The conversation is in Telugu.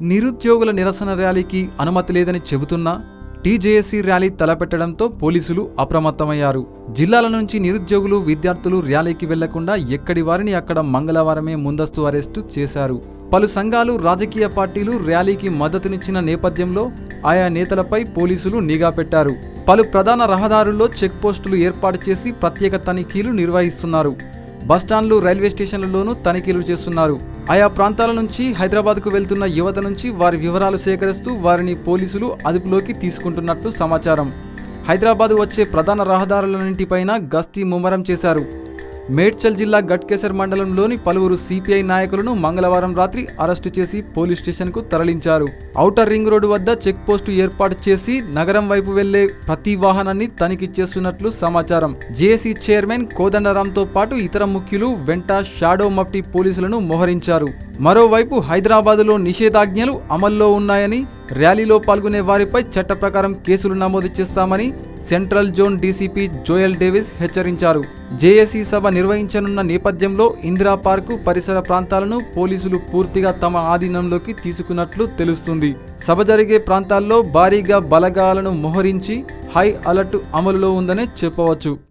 నిరుద్యోగుల నిరసన ర్యాలీకి అనుమతి లేదని చెబుతున్నా టీజేఏసీ ర్యాలీ తలపెట్టడంతో పోలీసులు అప్రమత్తమయ్యారు. జిల్లాల నుంచి నిరుద్యోగులు, విద్యార్థులు ర్యాలీకి వెళ్లకుండా ఎక్కడి వారిని అక్కడ మంగళవారమే ముందస్తు అరెస్టు చేశారు. పలు సంఘాలు, రాజకీయ పార్టీలు ర్యాలీకి మద్దతునిచ్చిన నేపథ్యంలో ఆయా నేతలపై పోలీసులు నిఘా పెట్టారు. పలు ప్రధాన రహదారుల్లో చెక్పోస్టులు ఏర్పాటు చేసి ప్రత్యేక తనిఖీలు నిర్వహిస్తున్నారు. బస్టాండ్లు, రైల్వే స్టేషన్లలోనూ తనిఖీలు చేస్తున్నారు. ఆయా ప్రాంతాల నుంచి హైదరాబాద్కు వెళ్తున్న యువత నుంచి వారి వివరాలు సేకరిస్తూ వారిని పోలీసులు అదుపులోకి తీసుకుంటున్నట్లు సమాచారం. హైదరాబాద్ వచ్చే ప్రధాన రహదారులన్నింటిపైన గస్తీ ముమ్మరం చేశారు. మేడ్చల్ జిల్లా గట్కేసర్ మండలంలోని పలువురు సిపిఐ నాయకులను మంగళవారం రాత్రి అరెస్టు చేసి పోలీస్ స్టేషన్కు తరలించారు. ఔటర్ రింగ్ రోడ్డు వద్ద చెక్ పోస్టు ఏర్పాటు చేసి నగరం వైపు వెళ్లే ప్రతి వాహనాన్ని తనిఖీ చేస్తున్నట్లు సమాచారం. జేఏసీ చైర్మన్ కోదండరాంతో పాటు ఇతర ముఖ్యులు వెంట షాడో మఫ్టీ పోలీసులను మోహరించారు. మరోవైపు హైదరాబాదులో నిషేధాజ్ఞలు అమల్లో ఉన్నాయని, ర్యాలీలో పాల్గొనే వారిపై చట్ట ప్రకారం కేసులు నమోదు చేస్తామని central zone DCP Joel Davis హెచ్చరించారు. జేఏసీ సభ నిర్వహించనున్న నేపథ్యంలో ఇందిరా పార్కు పరిసర ప్రాంతాలను పోలీసులు పూర్తిగా తమ ఆధీనంలోకి తీసుకున్నట్లు తెలుస్తుంది. సభ జరిగే ప్రాంతాల్లో భారీగా బలగాలను మోహరించి హై అలర్ట్ అమలులో ఉందనే చెప్పవచ్చు.